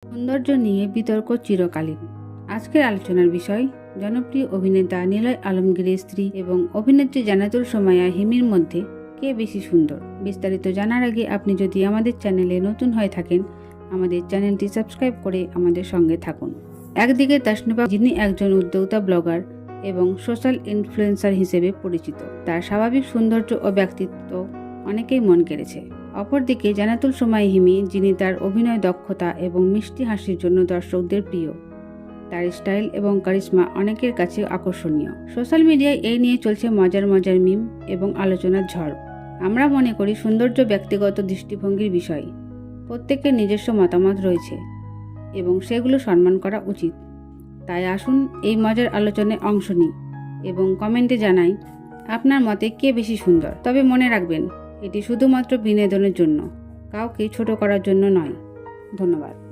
সৌন্দর্য নিয়ে বিতর্ক চিরকালীন। আজকের আলোচনার বিষয় জনপ্রিয় অভিনেতা নিলয় আলমগীরের স্ত্রী এবং অভিনেত্রী জান্নাতুল সুমাইয়া হিমির মধ্যে কে বেশি সুন্দর। বিস্তারিত জানার আগে আপনি যদি আমাদের চ্যানেলে নতুন হয়ে থাকেন, আমাদের চ্যানেলটি সাবস্ক্রাইব করে আমাদের সঙ্গে থাকুন। একদিকে তাসনিফা, যিনি একজন উদ্যোক্তা, ব্লগার এবং সোশ্যাল ইনফ্লুয়েন্সার হিসেবে পরিচিত। তার স্বাভাবিক সৌন্দর্য ও ব্যক্তিত্ব অনেকেই মন কেড়েছে। অপরদিকে জান্নাতুল সুমাইয়া হিমি, যিনি তার অভিনয় দক্ষতা এবং মিষ্টি হাসির জন্য দর্শকদের প্রিয়। তার স্টাইল এবং কারিশমা অনেকের কাছে আকর্ষণীয়। সোশ্যাল মিডিয়ায় এই নিয়ে চলছে মজার মজার মিম এবং আলোচনার ঝড়। আমরা মনে করি সৌন্দর্য ব্যক্তিগত দৃষ্টিভঙ্গির বিষয়। প্রত্যেকের নিজস্ব মতামত রয়েছে এবং সেগুলো সম্মান করা উচিত। তাই আসুন এই মজার আলোচনায় অংশ নিই এবং কমেন্টে জানাই আপনার মতে কে বেশি সুন্দর। তবে মনে রাখবেন, এটি শুধুমাত্র বিনোদনের জন্য, কাউকে ছোট করার জন্য নয়। ধন্যবাদ।